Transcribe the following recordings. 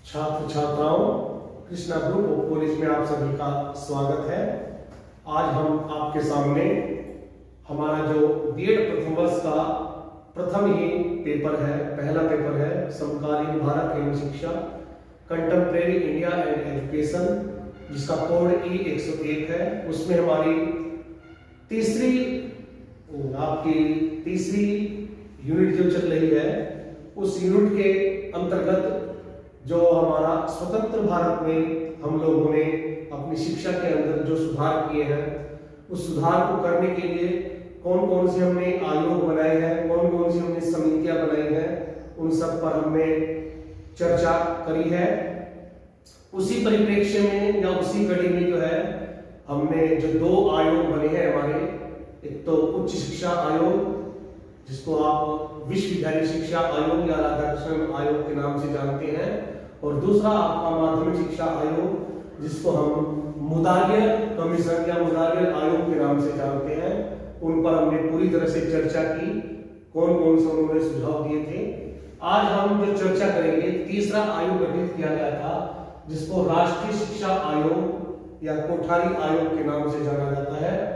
छात्र छात्राओं, Krishna group of college में आप सभी का स्वागत है। आज हम आपके सामने हमारा जो बीएड प्रथम वर्ष का प्रथम ही पेपर है, पहला पेपर है समकालीन भारत एवं शिक्षा, कंटेम्प्रेरी इंडिया एंड एजुकेशन, जिसका कोड E101 है। उसमें हमारी तीसरी यूनिट जो चल रही है, उस यूनिट के अंतर्गत जो हमारा स्वतंत्र भारत में हम लोगों ने अपनी शिक्षा के अंदर जो सुधार किए हैं, उस सुधार को करने के लिए कौन कौन से हमने आयोग बनाए हैं, कौन कौन सी हमने समितियां बनाई हैं, उन सब पर हमने चर्चा करी है। उसी परिप्रेक्ष्य में या उसी कड़ी में जो है हमने जो दो आयोग बने हैं हमारे, एक तो उच्च शिक्षा आयोग जिसको आप विश्वविद्यालय शिक्षा आयोग या राधाकृष्णन आयोग के नाम से जानते हैं, और दूसरा आपका माध्यमिक शिक्षा आयोग जिसको हम मुदालियर कमीशन या मुदालियर आयोग के नाम से जानते हैं। उन पर हमने पूरी तरह से चर्चा की, कौन कौन से उन्होंने सुझाव दिए थे। आज हम जो चर्चा करेंगे, तीसरा आयोग गठित किया गया था जिसको राष्ट्रीय शिक्षा आयोग या कोठारी आयोग के नाम से जाना जाता है।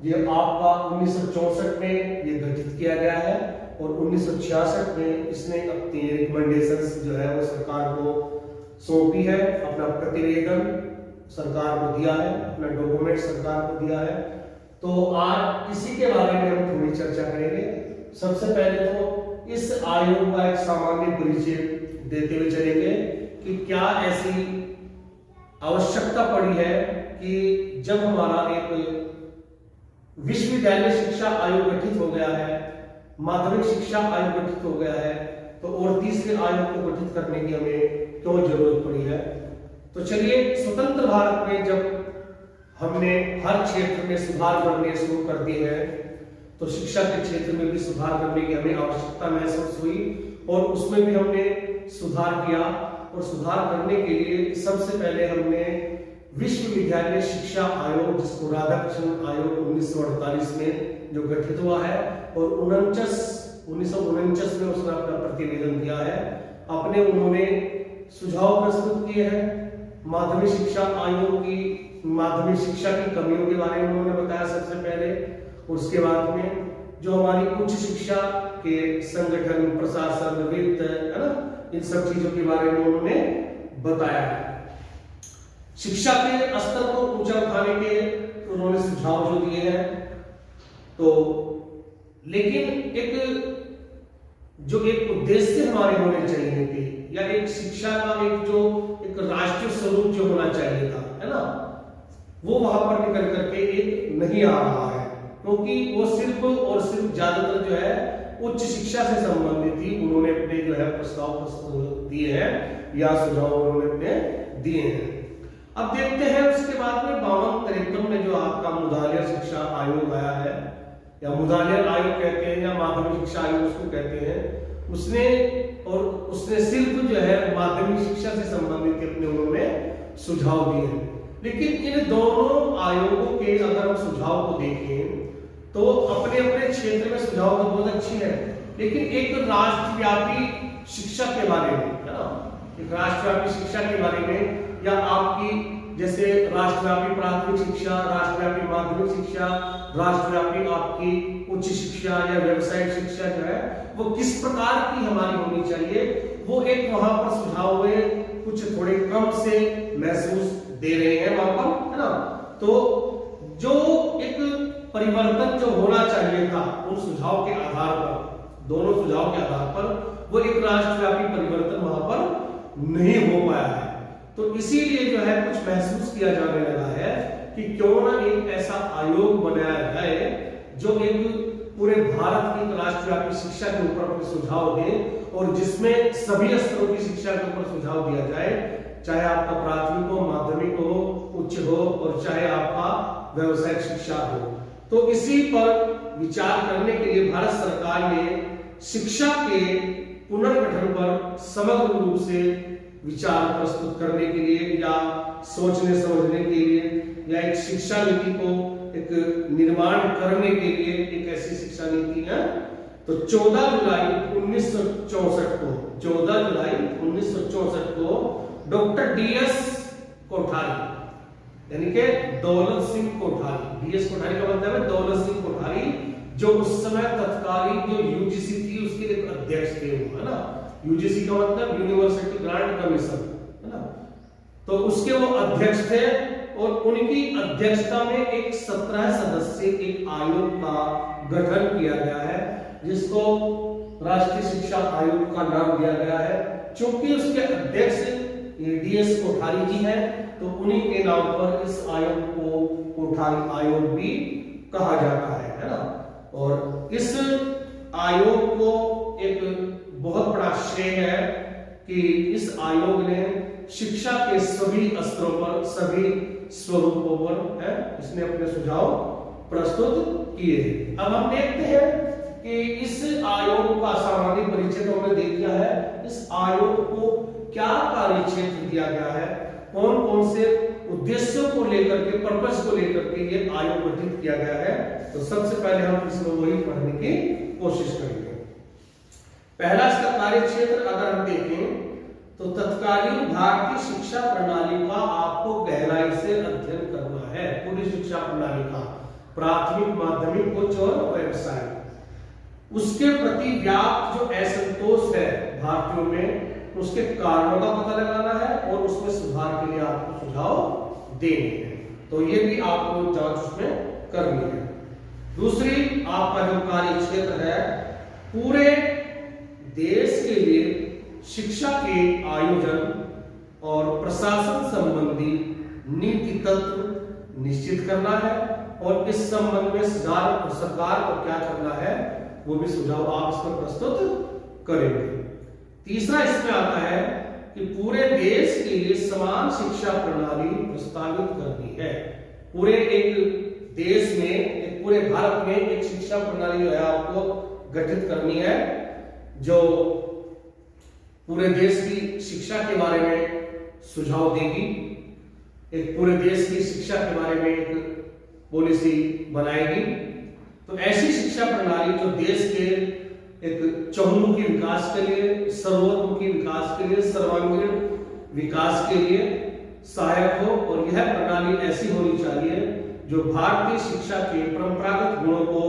ये आपका 1964 में ये गठित किया गया है और 1966 में इसने अपनी रिकमेंडेशंस जो है वो सरकार को सौंपी है, अपना प्रतिवेदन सरकार को दिया है, अपना डॉक्यूमेंट सरकार को दिया है। तो आज इसी के बारे में हम थोड़ी चर्चा करेंगे। सबसे पहले तो इस आयोग का एक सामान्य परिचय देते हुए चलेंगे कि क्या ऐसी आवश्यकता पड़ी है कि जब हमारा एक विश्वविद्यालय शिक्षा आयोग गठित हो गया है, माध्यमिक शिक्षा आयोग गठित हो गया है, तो और तीसरे आयोग को गठित करने की हमें क्यों जरूरत पड़ी है। तो चलिए, स्वतंत्र भारत में जब हमने हर क्षेत्र में सुधार करने शुरू कर दिए हैं, तो शिक्षा के क्षेत्र में भी सुधार करने की हमें आवश्यकता महसूस हुई और उसमें भी हमने सुधार किया। और सुधार करने के लिए सबसे पहले हमने विश्वविद्यालय शिक्षा आयोग, जिसको राधाकृष्णन आयोग 1948 में जो गठित हुआ है और 1949 में उसने अपना प्रतिवेदन दिया है, अपने उन्होंने सुझाव प्रस्तुत किए हैं। माध्यमिक शिक्षा आयोग की माध्यमिक शिक्षा की कमियों के बारे में उन्होंने बताया सबसे पहले, उसके बाद में जो हमारी उच्च शिक्षा के संगठन, प्रशासन, वित्त, है ना, इन सब चीजों के बारे में उन्होंने बताया है। शिक्षा के स्तर को ऊंचा उठाने के उन्होंने सुझाव जो दिए हैं। तो लेकिन एक उद्देश्य हमारे होने चाहिए थे, या एक शिक्षा का एक राष्ट्रीय स्वरूप जो होना चाहिए था, है ना, वो वहां पर निकल करके एक नहीं आ रहा है, क्योंकि वो सिर्फ और सिर्फ ज्यादातर जो है उच्च शिक्षा से संबंधित ही उन्होंने अपने जो है प्रस्ताव दिए हैं या सुझाव उन्होंने अपने दिए हैं। अब देखते हैं उसके बाद में 52-53 में जो आपका मुदालियर शिक्षा आयोग आया है, या मुदालियर आयोग कहते हैं या माध्यमिक शिक्षा आयोग उसको कहते हैं, उसने सिर्फ जो है माध्यमिक शिक्षा से संबंधित अपने उन्होंने सुझाव दिए हैं। लेकिन इन दोनों आयोगों के अगर हम सुझाव को देखें तो अपने अपने क्षेत्र में सुझाव तो बहुत अच्छी है, लेकिन एक राष्ट्रव्यापी शिक्षा के बारे में, है ना, एक राष्ट्रव्यापी शिक्षा के बारे में, या आपकी जैसे राष्ट्रव्यापी प्राथमिक शिक्षा, राष्ट्रव्यापी माध्यमिक शिक्षा, राष्ट्रव्यापी आपकी उच्च शिक्षा या व्यावसायिक शिक्षा जो है वो किस प्रकार की हमारी होनी चाहिए, वो एक वहां पर सुझाव हुए कुछ थोड़े कम से महसूस दे रहे हैं वहां पर, है ना। तो जो एक परिवर्तन जो होना चाहिए था उन सुझाव के आधार पर, दोनों सुझाव के आधार पर, वो एक राष्ट्रव्यापी परिवर्तन वहां पर नहीं हो पाया है। तो इसीलिए जो है कुछ महसूस किया जाने लगा है कि क्यों ना एक ऐसा आयोग बनाया जाए जो एक पूरे भारत की राष्ट्रव्यापी शिक्षा के ऊपर अपने सुझाव दे, और जिसमें सभी स्तरों की शिक्षा के ऊपर सुझाव दिया जाए, चाहे आपका प्राथमिक हो, माध्यमिक हो, उच्च हो, और चाहे आपका व्यावसायिक शिक्षा हो। तो इसी पर विचार करने के लिए भारत सरकार ने शिक्षा के पुनर्गठन पर समग्र रूप से विचार प्रस्तुत करने के लिए, या सोचने समझने के लिए, या एक शिक्षा नीति को एक निर्माण करने के लिए एक ऐसी शिक्षा नीति है। तो 14 जुलाई 1964 को डॉक्टर डीएस कोठारी, यानी कि दौलत सिंह कोठारी। डीएस कोठारी का मतलब है दौलत सिंह कोठारी, जो उस समय तत्कालीन जो यूजीसी थी उसके एक अध्यक्ष थे वो, है ना। यूजीसी का मतलब यूनिवर्सिटी ग्रांट कमीशन, है ना। तो उसके वो अध्यक्ष थे और उनकी अध्यक्षता में एक 17 सदस्यीय एक आयोग का गठन किया गया है, जिसको राष्ट्रीय शिक्षा आयोग का नाम दिया गया है। चूंकि उसके अध्यक्ष डीएस कोठारी जी हैं, तो उन्हीं के नाम पर इस आयोग को कोठारी आयोग भी कहा जाता है ना। और इस आयोग को एक बहुत बड़ा श्रेय है कि इस आयोग ने शिक्षा के सभी स्तरों पर, सभी स्वरूपों पर है इसने अपने सुझाव प्रस्तुत किए। अब हम देखते हैं कि इस आयोग का सामान्य परिचय तो हमने देख लिया है। इस आयोग को क्या कार्य क्षेत्र दिया गया है, कौन कौन से उद्देश्यों को लेकर के, पर्पस को लेकर के ये आयोग गठित किया गया है, तो सबसे पहले हम इसमें वही पढ़ने की कोशिश करेंगे। पहला इसका कार्य क्षेत्र अगर हम देखें तो तत्कालीन भारतीय शिक्षा प्रणाली का आपको गहराई से अध्ययन करना है। पूरी शिक्षा प्रणाली का प्राथमिक, माध्यमिक, उच्च और व्यावसायिक, उसके प्रति व्याप्त जो असंतोष है भारतीयों में, उसके कारणों का पता लगाना है और उसमें सुधार के लिए आपको सुझाव देने हैं। तो ये भी आपको जांच उसमें करनी है। दूसरी आपका जो कार्य क्षेत्र है, पूरे देश के लिए शिक्षा के आयोजन और प्रशासन संबंधी नीति तत्व निश्चित करना है और इस संबंध में सरकार को क्या करना है वो भी सुझाव आप इसमें प्रस्तुत करेंगे। तीसरा इसमें आता है कि पूरे देश के लिए समान शिक्षा प्रणाली प्रस्तावित करनी है। पूरे एक देश में, एक पूरे भारत में एक शिक्षा प्रणाली जो है आपको गठित करनी है, जो पूरे देश की शिक्षा के बारे में सुझाव देगी, एक पूरे देश की शिक्षा के बारे में एक पॉलिसी बनाएगी। तो ऐसी शिक्षा प्रणाली जो देश के एक चहुमुखी विकास के लिए, सर्वतोमुखी विकास के लिए, सर्वांगीण विकास के लिए सहायक हो, और यह प्रणाली ऐसी होनी चाहिए जो भारतीय शिक्षा के परंपरागत गुणों को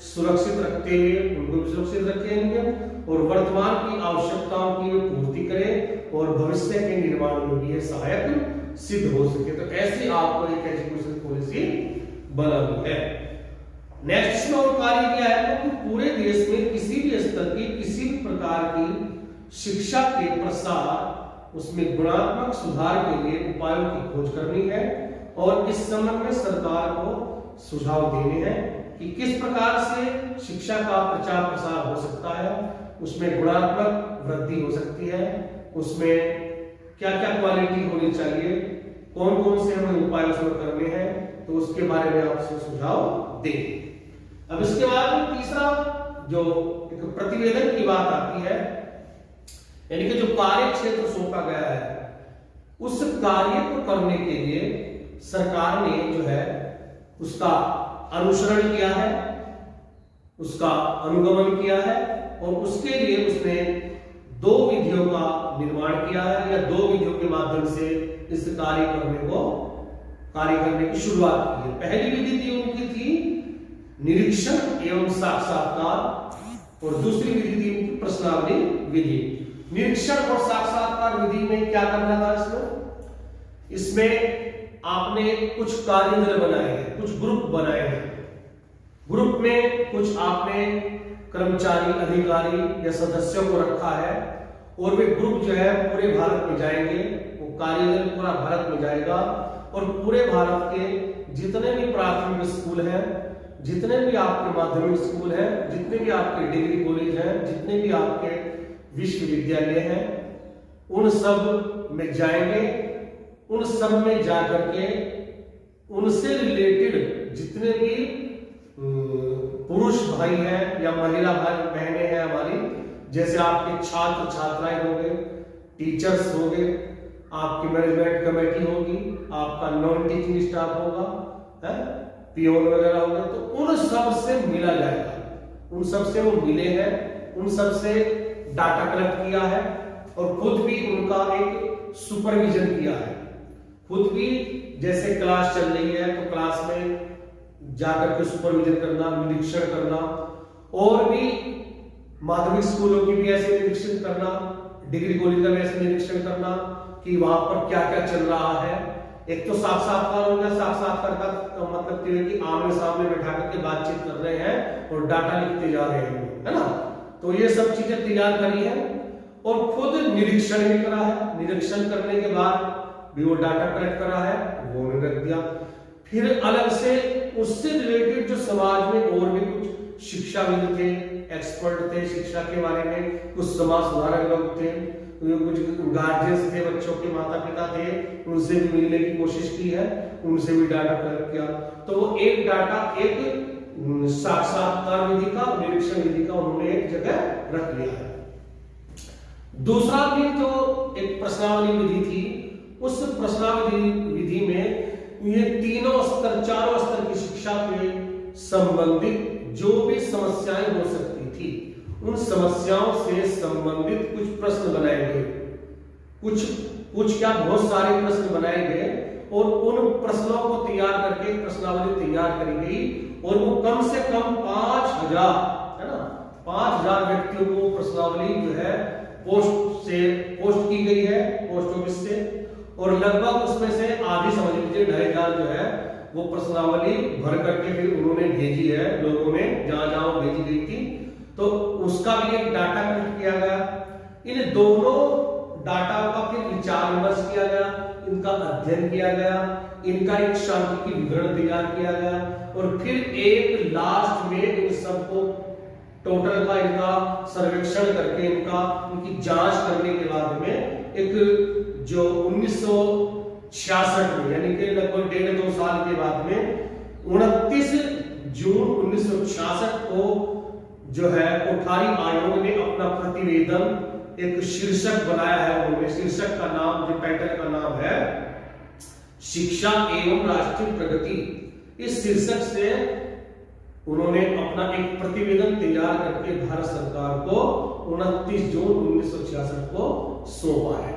सुरक्षित रखते हुए, उनको भी सुरक्षित रखेंगे और वर्तमान की आवश्यकताओं की पूर्ति करे और भविष्य के निर्माण में भी यह सहायक सिद्ध हो सके। तो ऐसी आपको एक एजुकेशन पॉलिसी बनानी है। नेक्स्ट और कार्य क्या है कि पूरे देश में किसी भी स्तर की, किसी भी प्रकार की शिक्षा के प्रसार, उसमें गुणात्मक सुधार के लिए उपायों की खोज करनी है और इस संबंध में सरकार को सुझाव देने हैं कि किस प्रकार से शिक्षा का प्रचार प्रसार हो सकता है, उसमें गुणात्मक वृद्धि हो सकती है, उसमें क्या क्या क्वालिटी होनी चाहिए, कौन कौन से हमें उपाय उसमें करने हैं, तो उसके बारे में आपसे सुझाव देंगे। अब इसके बाद तीसरा जो एक प्रतिवेदन की बात आती है, यानी कि जो कार्य क्षेत्र सौंपा गया है, उस कार्य को करने के लिए सरकार ने जो है उसका अनुसरण किया है, उसका अनुगमन किया है और उसके लिए उसने 2 विधियों का निर्माण किया है या 2 विधियों के माध्यम से इस कार्य करने की शुरुआत की है। पहली विधि थी उनकी थी निरीक्षण एवं साक्षात्कार और दूसरी विधि थी उनकी प्रश्नावली विधि। निरीक्षण और साक्षात्कार विधि में क्या करना था, इसमें आपने कुछ कार्यदल बनाए हैं, कुछ ग्रुप बनाए हैं। ग्रुप में कुछ आपने कर्मचारी, अधिकारी या सदस्यों को रखा है और वे ग्रुप जो है पूरे भारत में जाएंगे, वो कार्यदल पूरा भारत में जाएगा और पूरे भारत के जितने भी प्राथमिक स्कूल हैं, जितने भी आपके माध्यमिक स्कूल हैं, जितने भी आपके डिग्री कॉलेज हैं, जितने भी आपके विश्वविद्यालय हैं, उन सब में जाएंगे। उन सब में जाकर के उनसे रिलेटेड जितने भी पुरुष भाई हैं या महिला भाई बहनें हैं हमारी, जैसे आपके छात्र छात्राएं हो गए, टीचर्स हो गए, आपकी मैनेजमेंट कमेटी होगी, आपका नॉन टीचिंग स्टाफ होगा, पीओन वगैरह होगा, तो उन सब से मिला जाएगा। उन सब से वो मिले हैं, उन सब से डाटा कलेक्ट किया है और खुद भी उनका एक सुपरविजन किया है। खुद भी जैसे क्लास चल रही है तो क्लास में जाकर के सुपरविजन करना, निरीक्षण करना, और भी माध्यमिक स्कूलों की भी ऐसे निरीक्षण करना, डिग्री कॉलेज का भी ऐसे निरीक्षण करना कि वहां पर क्या क्या चल रहा है। एक तो साक्षात्कार हो गया, साक्षात्कार का मतलब ये है कि आमने सामने बैठा करके बातचीत कर रहे हैं और डाटा लिखते जा रहे हैं, है ना। तो ये सब चीजें तैयार करी है और खुद निरीक्षण भी करा है। निरीक्षण करने के बाद भी वो डाटा कलेक्ट करा है, वो ने रख दिया। फिर अलग से उससे रिलेटेड जो समाज में और भी कुछ शिक्षाविद थे, एक्सपर्ट थे शिक्षा के बारे में, कुछ समाज सुधारक लोग थे, कुछ गार्जियंस थे, बच्चों के माता पिता थे, उनसे भी मिलने की कोशिश की है, उनसे भी डाटा कलेक्ट किया। तो वो एक डाटा, एक साक्षात्कार विधि का, निरीक्षण विधि का उन्होंने एक जगह रख लिया है। दूसरा भी जो एक प्रश्नावली विधि थी, उस प्रश्नावली विधि में ये तीनों स्तर, चारों स्तर की शिक्षा के संबंधित जो भी समस्याएं हो सकती थी, उन समस्याओं से संबंधित कुछ प्रश्न बनाए गए। कुछ क्या, बहुत सारे प्रश्न बनाए गए और उन प्रश्नों को तैयार करके प्रश्नावली तैयार करी गई और वो कम से कम 5000, है ना, 5000 व्यक्तियों को प्रश्नावली जो है पोस्ट की गई है पोस्ट ऑफिस से, और लगभग उसमें से आधी समझ लीजिए 2500 जो है वो प्रश्नावली भर करके फिर उन्होंने भेजी है लोगों ने, जहां जहां भेजी गई थी। तो उसका भी एक डाटा कलेक्ट किया गया। इन दोनों डाटा का फिर विचार विमर्श किया गया, इनका अध्ययन किया गया, इनका एक सांख्यिकी विवरण तैयार किया गया और फिर एक लास्ट में इन सबको टोटल का इनका सर्वेक्षण करके इनकी जांच करने के बाद में एक जो 1966 में, यानी कि लगभग 1.5-2 साल के बाद में 29 जून 1966 को जो है कोठारी आयोग ने अपना प्रतिवेदन एक शीर्षक बनाया है। उन्होंने शीर्षक का नाम, जो टाइटल का नाम है शिक्षा एवं राष्ट्रीय प्रगति। इस शीर्षक से उन्होंने अपना एक प्रतिवेदन तैयार करके भारत सरकार को 29 जून 1966 को सौंपा है।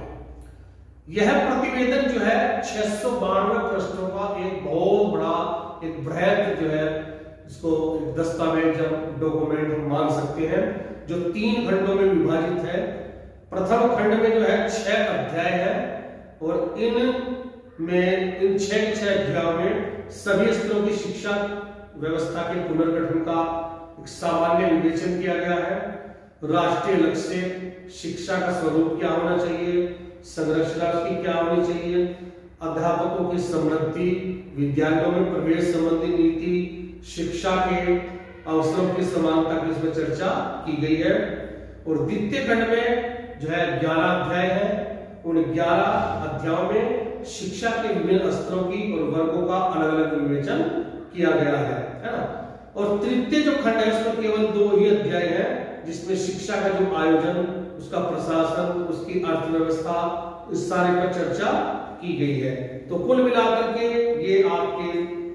यह प्रतिवेदन जो है 692 प्रश्नों का एक बहुत बड़ा, एक बृहद जो है, इसको दस्तावेज, डॉक्यूमेंट हम मान सकते हैं, जो 3 खंडों में विभाजित है। प्रथम खंड में जो है 6 अध्याय है और इन 6 अध्यायों में सभी स्तरों की शिक्षा व्यवस्था के पुनर्गठन का एक सामान्य विवेचन किया गया है। राष्ट्रीय लक्ष्य, शिक्षा का स्वरूप क्या होना चाहिए, संरचना की क्या होनी चाहिए, अध्यापकों की समृद्धि, विद्यालयों में प्रवेश संबंधी नीति, शिक्षा के अवसरों की समानता की इसमें चर्चा की गई है। और द्वितीय खंड में जो है 11 अध्याय है। उन 11 अध्यायों में शिक्षा के विभिन्न स्तरों की और वर्गों का अलग अलग विवेचन किया गया है ना। और तृतीय जो खंड है उसमें केवल 2 ही अध्याय है, जिसमें शिक्षा का जो आयोजन, उसका प्रशासन, उसकी अर्थव्यवस्था, इस सारे पर चर्चा की गई है। तो कुल मिलाकर के ये आपके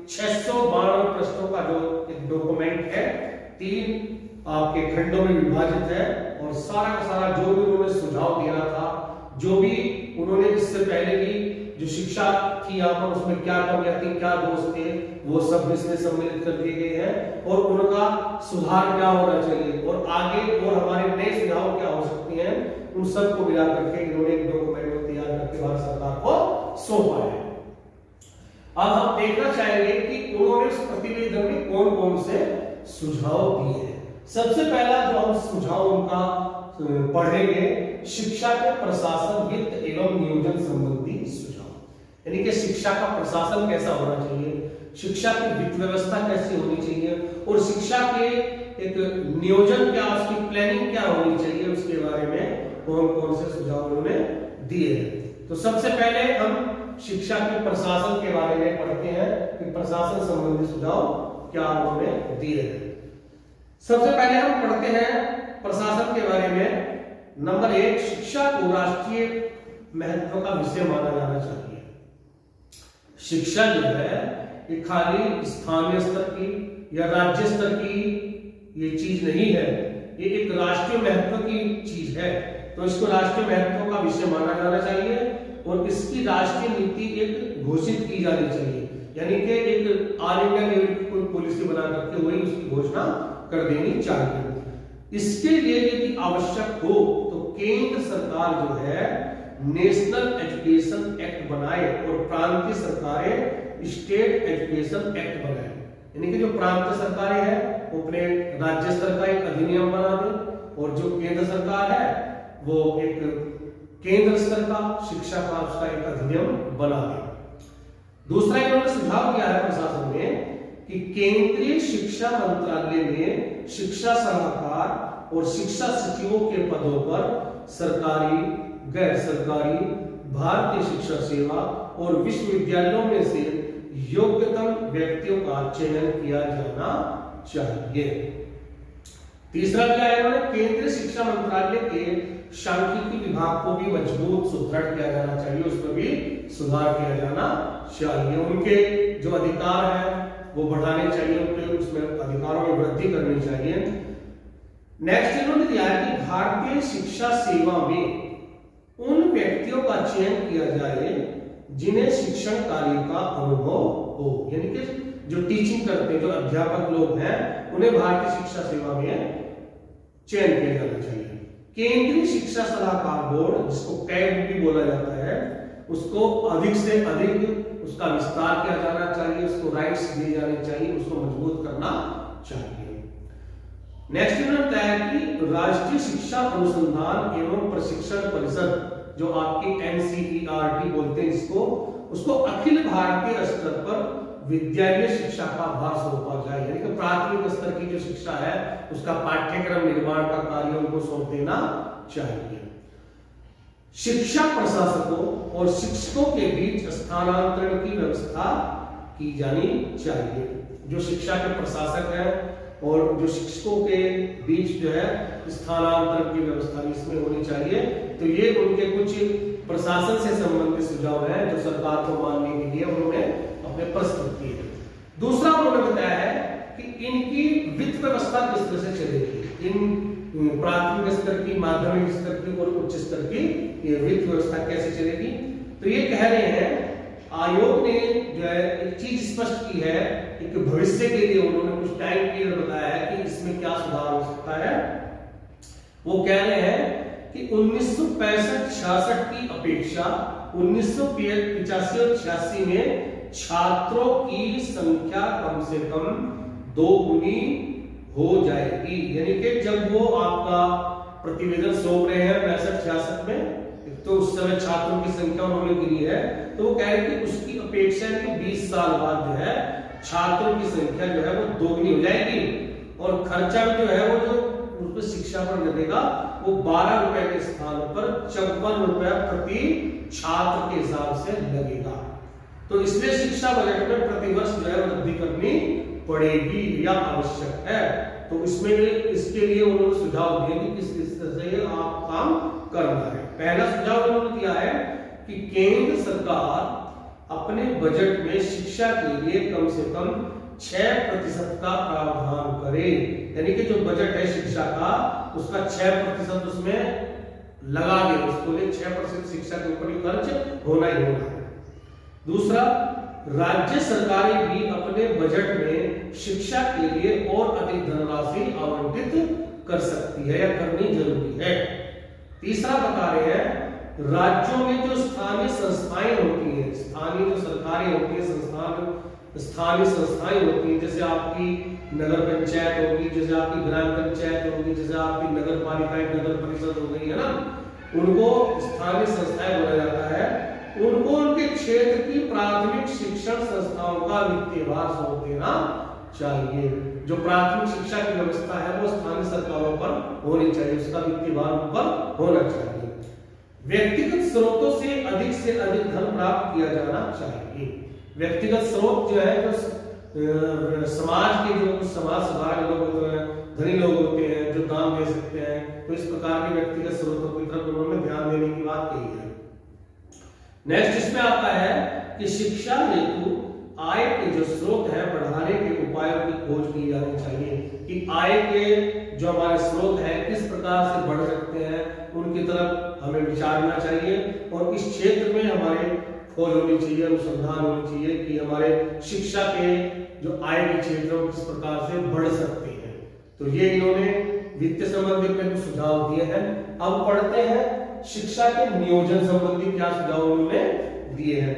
692 प्रश्नों का जो एक डॉक्यूमेंट है, 3 आपके खंडों में विभाजित है और सारा का सारा जो भी उन्होंने सुझाव दिया था, जो भी उन्होंने इससे पहले की जो शिक्षा थी यहाँ पर उसमें क्या कमियां थी, क्या दोष थे, वो सब इसमें सम्मिलित कर दिए गए हैं और उनका सुधार क्या होना चाहिए और आगे और हमारे नए सुझाव क्या हो सकते हैं, उन सब को मिला करके इन्होंने एक डॉक्यूमेंट तैयार करके भारत सरकार को सौंपा है। अब हम देखना चाहेंगे कि उन्होंने इस प्रतिवेदन में कौन कौन से सुझाव दिए हैं। सबसे पहला जो हम सुझाव उनका पढ़ेंगे, शिक्षा के प्रशासन, वित्त एवं नियोजन संबंधी सुझाव, यानी कि शिक्षा का प्रशासन कैसा होना चाहिए, शिक्षा की वित्त व्यवस्था कैसी होनी चाहिए और शिक्षा के एक नियोजन क्या, उसकी प्लानिंग क्या होनी चाहिए, उसके बारे में कौन कौन से सुझाव उन्होंने दिए हैं। तो सबसे पहले हम शिक्षा के प्रशासन के बारे में पढ़ते हैं कि प्रशासन संबंधी सुझाव क्या उन्होंने दिए हैं। सबसे पहले हम पढ़ते हैं प्रशासन के बारे में। नंबर 1, शिक्षा को राष्ट्रीय महत्व का विषय माना जाना चाहिए। शिक्षा जो है ये खाली स्थानीय स्तर की या राज्य स्तर की ये चीज नहीं है, ये एक राष्ट्रीय महत्व की चीज है, तो इसको राष्ट्रीय महत्व का विषय माना जाना चाहिए राष्ट्रीय नीति एक घोषित की जानी चाहिए, यानी कि एक ऑल इंडिया लेवल की कोई पॉलिसी बना करके वही उसकी घोषणा कर देनी चाहिए। इसके लिए यदि आवश्यक हो तो केंद्र सरकार जो है नेशनल एजुकेशन एक्ट बनाए और प्रांतीय सरकारें स्टेट एजुकेशन एक्ट बनाए, यानी कि जो प्रांतीय सरकारें हैं वो अपने राज्य स्तर का एक अधिनियम बना दें और जो केंद्र सरकार है वो एक केंद्र स्तर का शिक्षा का उसका एक अधिनियम बना दे। दूसरा इन्होंने सुझाव दिया है प्रशासन में कि केंद्रीय शिक्षा मंत्रालय में शिक्षा सलाहकार और शिक्षा सचिवों के पदों पर सरकारी, गैर सरकारी, भारतीय शिक्षा सेवा और विश्वविद्यालयों में से योग्यतम व्यक्तियों का चयन किया जाना चाहिए। तीसरा क्या है, इन्होंने केंद्रीय शिक्षा मंत्रालय के सांख्यिकी विभाग को भी मजबूत सुदृढ़ किया जाना चाहिए, उसमें भी सुधार किया जाना चाहिए। उनके जो अधिकार हैं वो बढ़ाने चाहिए, उनके उसमें अधिकारों में वृद्धि करनी चाहिए। नेक्स्ट इन्होंने दिया है कि भारतीय शिक्षा सेवा में उन व्यक्तियों का चयन किया जाए जिन्हें शिक्षण कार्य का अनुभव हो, यानी कि जो टीचिंग करते हैं, जो अध्यापक लोग हैं, उन्हें भारतीय शिक्षा सेवा में चयन किया जाना चाहिए। केंद्रीय शिक्षा सलाहकार बोर्ड, जिसको कैग भी बोला जाता है, उसको अधिक से अधिक उसका विस्तार किया जाना चाहिए, उसको राइट्स दिए जाने चाहिए, उसको मजबूत करना चाहिए। नेक्स्ट इन्होंने बताया कि राष्ट्रीय शिक्षा अनुसंधान एवं प्रशिक्षण परिषद, जो आपकी NCERT बोलते हैं इसको, उसको अखिल भारतीय स्तर पर विद्यालय शिक्षा का भार सौंपा जाए, यानी कि प्राथमिक स्तर की जो शिक्षा है उसका पाठ्यक्रम निर्माण का कार्य उनको सौंप देना चाहिए। शिक्षा प्रशासकों और शिक्षकों के बीच स्थानांतरण की व्यवस्था की जानी चाहिए। जो शिक्षा के प्रशासक हैं और जो शिक्षकों के बीच जो है स्थानांतरण की व्यवस्था इसमें होनी चाहिए। तो ये उनके कुछ प्रशासन से संबंधित सुझाव हैं जो सरकार को मानने के लिए उन्होंने अपने प्रस्तुत किए। दूसरा उन्होंने बताया है कि इनकी वित्त व्यवस्था किस तरह से चलेगी, इन प्राथमिक स्तर की, माध्यमिक स्तर की और उच्च स्तर की ये वित्त व्यवस्था कैसे चलेगी। तो ये कह रहे हैं, आयोग ने जो है एक चीज स्पष्ट की है कि भविष्य के लिए उन्होंने कुछ टाइम पीरियड बताया है कि इसमें क्या सुधार हो सकता है। वो कह रहे हैं कि 1965-66 की अपेक्षा 1985 और 86 में छात्रों की संख्या कम से कम 2 गुनी हो जाएगी, यानी कि जब वो आपका प्रतिवेदन सौंप रहे हैं 65-66 में, तो उस समय छात्रों की संख्या उन्होंने गिनी है, तो वो कह रहे हैं कि उसकी अपेक्षा है कि 20 साल बाद जो है छात्रों की संख्या जो है वो 2 गुनी हो जाएगी और खर्चा भी जो है वो जो उनको शिक्षा पर लगेगा वो 12 रुपए के स्थान पर 54 रुपए प्रति छात्र के हिसाब से लगेगा। तो इसलिए शिक्षा बजट में प्रतिवर्ष जो है वृद्धि करनी पड़ेगी या आवश्यक है। तो इसमें इसके लिए उन्होंने सुझाव दिए कि किस तरह से आप काम करना है। पहला सुझाव उन्होंने दिया है कि केंद्र सरकार अपने बजट में शिक्षा के लिए कम से कम 6% का प्रावधान करे, यानी कि जो बजट है शिक्षा का उसका 6% उसमें लगा दे, उसको लिए 6% शिक्षा के ऊपर खर्च होना ही होना है। दूसरा, राज्य सरकारें भी अपने बजट में शिक्षा के लिए और अधिक धनराशि आवंटित कर सकती है या करनी जरूरी है। तीसरा बता रहे हैं, राज्यों में जो स्थानीय संस्थाएं होती हैं, स्थानीय जो सरकारें होती है, स्थानीय संस्थाएं होती हैं, जैसे आपकी नगर पंचायत होगी, जैसे आपकी ग्राम पंचायत होगी, जैसे आपकी नगर पालिका नगर परिषद हो गई है ना, उनको स्थानीय संस्थाएं बोला जाता है। उनको उनके क्षेत्र की प्राथमिक शिक्षण संस्थाओं का वित्तीय भार सौंप देना चाहिए। जो प्राथमिक शिक्षा की व्यवस्था है वो स्थानीय सरकारों पर होनी चाहिए, उसका वित्तीय भार उन पर होना चाहिए। व्यक्तिगत स्रोतों से अधिक धन प्राप्त किया जाना चाहिए। व्यक्तिगत स्रोत जो है, जो समाज के जो समाज सुधारक लोग होते हैं, धनी लोग होते हैं जो दान दे सकते हैं, तो इस प्रकार के व्यक्तिगत स्रोतों की तरफ उन्होंने ध्यान देने की बात कही है। नेक्स्ट इसमें आता है कि शिक्षा हेतु आय के जो स्रोत है बढ़ाने के उपायों की खोज की जानी चाहिए, कि आय के जो हमारे स्रोत हैं किस प्रकार से बढ़ सकते हैं, उनकी तरफ हमें विचारना चाहिए और इस क्षेत्र में हमारे खोज होनी चाहिए, अनुसंधान होनी चाहिए कि हमारे शिक्षा के जो आय के क्षेत्र किस प्रकार से बढ़ सकते हैं। तो ये इन्होंने वित्त संबंधी अपने कुछ सुझाव दिए हैं। अब पढ़ते हैं शिक्षा के नियोजन संबंधी क्या सुझाव उन्होंने दिए हैं।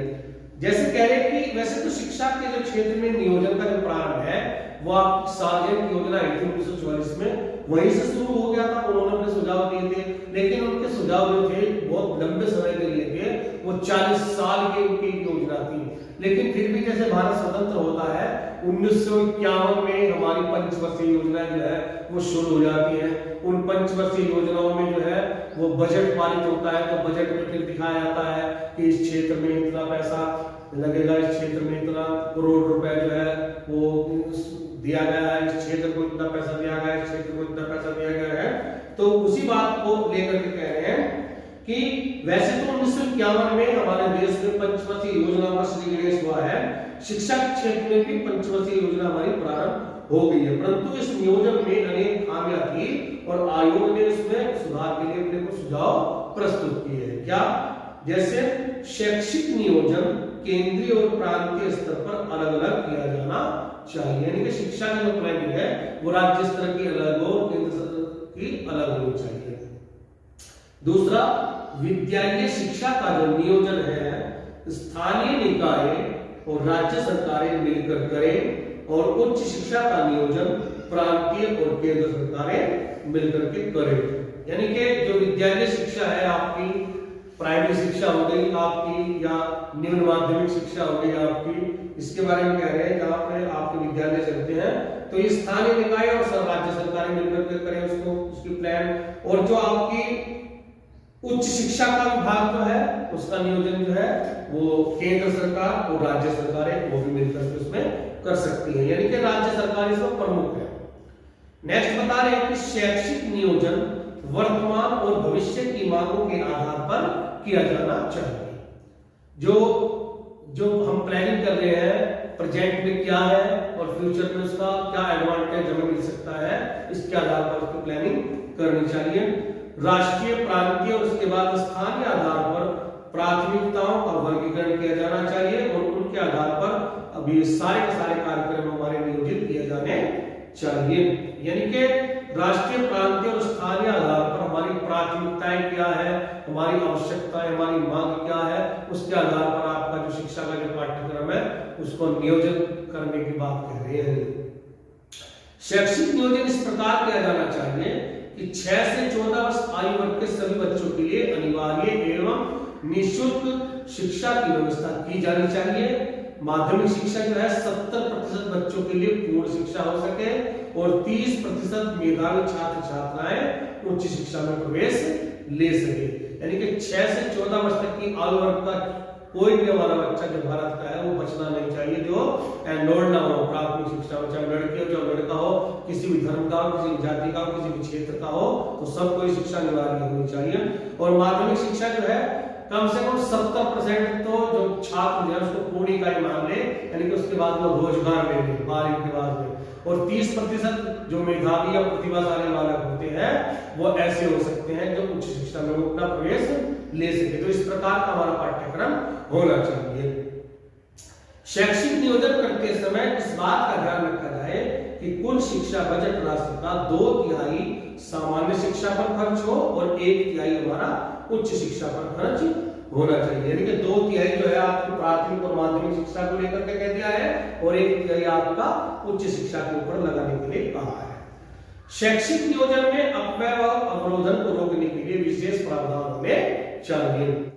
जैसे कह रहे हैं कि वैसे तो शिक्षा के जो क्षेत्र में नियोजन का जो प्रारंभ है वो आप सार्वजनिक योजना 1944 में वहीं से शुरू हो गया था। उन्होंने अपने सुझाव दिए थे, लेकिन उनके सुझाव जो थे बहुत लंबे समय के लिए थे, वो 40 साल की उनकी योजना थी। लेकिन फिर भी जैसे भारत स्वतंत्र होता है 1951 में हमारी पंचवर्षीय योजना जो है वो शुरू हो जाती है। उन पंचवर्षीय योजनाओं में जो है वो बजट पारित होता है, तो बजट में फिर दिखाया जाता है कि इस क्षेत्र में इतना पैसा लगेगा, इस क्षेत्र में इतना करोड़ रुपए जो है वो दिया गया है, इस क्षेत्र को इतना पैसा दिया गया है, इस क्षेत्र को इतना पैसा दिया गया है। तो उसी बात को लेकर के कह रहे हैं कि वैसे तो 1951 में हमारे देश में पंचवर्षीय योजना का श्री गणेश हुआ है, शिक्षा के क्षेत्र में भी पंचवर्षीय योजना हमारी प्रारंभ हो गई है, परंतु इस नियोजन में अनेक खामियां थी और आयोग ने इसमें सुधार के लिए अपने को सुझाव प्रस्तुत किए हैं। क्या? जैसे शैक्षिक नियोजन केंद्रीय और प्रांतीय स्तर पर अलग अलग किया जाना चाहिए, यानी कि शिक्षा की जो प्लानिंग है वो राज्य स्तर की अलग हो, केंद्र स्तर की अलग होनी चाहिए। दूसरा, विद्यालय शिक्षा का जो नियोजन है स्थानीय निकाय और राज्य सरकारें मिलकर करें और उच्च शिक्षा का नियोजन प्रांतीय और केंद्र सरकारें मिलकर के करें। यानी कि जो विद्यालय शिक्षा है आपकी प्राइमरी शिक्षा हो गई आपकी या निम्न माध्यमिक शिक्षा हो गई आपकी, इसके बारे में कह रहे हैं जहां पे आपके विद्यालय चलते हैं तो ये स्थानीय निकाय और राज्य सरकारें मिलकर के करें उसको, उसकी प्लान। और जो आपकी उच्च शिक्षा का विभाग जो है उसका नियोजन जो है वो केंद्र सरकार और राज्य सरकारें वो भी मिलकर के उसमें कर सकती है, यानी कि राज्य सरकार इसमें प्रमुख है। नेक्स्ट बता रहे हैं कि शैक्षिक नियोजन वर्तमान और भविष्य की मांगों के आधार पर किया जाना चाहिए। जो हम प्लानिंग कर रहे हैं प्रेजेंट में क्या है और फ्यूचर में उसका क्या एडवांटेज हमें मिल सकता है, इसके आधार पर उसकी प्लानिंग करनी चाहिए। राष्ट्रीय, प्रांतीय और उसके बाद स्थानीय आधार पर प्राथमिकताओं का वर्गीकरण किया जाना चाहिए और उनके आधार पर अभी सारे के सारे कार्यक्रम हमारे नियोजित किए जाने चाहिए। यानी कि राष्ट्रीय, प्रांतीय और स्थानीय आधार पर हमारी प्राथमिकताएं क्या है, हमारी आवश्यकताएं, हमारी मांग क्या है, उसके आधार पर आपका जो शिक्षा का जो पाठ्यक्रम है उसको नियोजन करने की बात कह रहे हैं। शैक्षिक नियोजन इस प्रकार किया जाना चाहिए कि 6 से 14 वर्ष आयु वर्ग के सभी बच्चों के लिए अनिवार्य एवं निःशुल्क शिक्षा की व्यवस्था की जानी चाहिए। माध्यमिक शिक्षा जो है 70% बच्चों के लिए पूर्ण शिक्षा हो सके और 30% मेधावी छात्र छात्राएं उच्च शिक्षा में प्रवेश ले सके। यानी कि 6 से 14 वर्ष तक की आयु वर्ग का कोई भी हमारा बच्चा जो भारत का है वो बचना नहीं चाहिए जो एनरोल्ड ना हो प्राथमिक शिक्षा में, चाहे लड़की हो चाहे लड़का हो, किसी भी धर्म का हो, किसी भी जाति का हो, किसी भी क्षेत्र का हो, तो सबको ये शिक्षा अनिवार्य होनी चाहिए। और माध्यमिक शिक्षा जो है कम से कम 70% तो जो छात्र है उसको पूर्ण इकाई मान ले, यानी कि उसके बाद वो रोजगार ले ले 12वीं के बाद में, और 30% जो मेधावी या प्रतिभाशाली बालक होते हैं वो ऐसे हो सकते हैं जो उच्च शिक्षा में अपना प्रवेश ले सके। तो इस प्रकार का हमारा पाठ्यक्रम होना चाहिए। शैक्षिक नियोजन करते समय इस बात का ध्यान रखा जाए कि कुल शिक्षा बजट राशि का 2/3 सामान्य शिक्षा पर खर्च हो और 1/3 हमारा उच्च शिक्षा पर खर्च होना चाहिए। यानी कि 2/3 जो है आपकी प्राथमिक और माध्यमिक शिक्षा को लेकर के कह दिया है और 1/3 आपका उच्च शिक्षा के ऊपर लगाने के लिए कहा है। शैक्षिक नियोजन में अपव्यय व अवरोधन को रोकने के लिए विशेष प्रावधान होने चाहिए।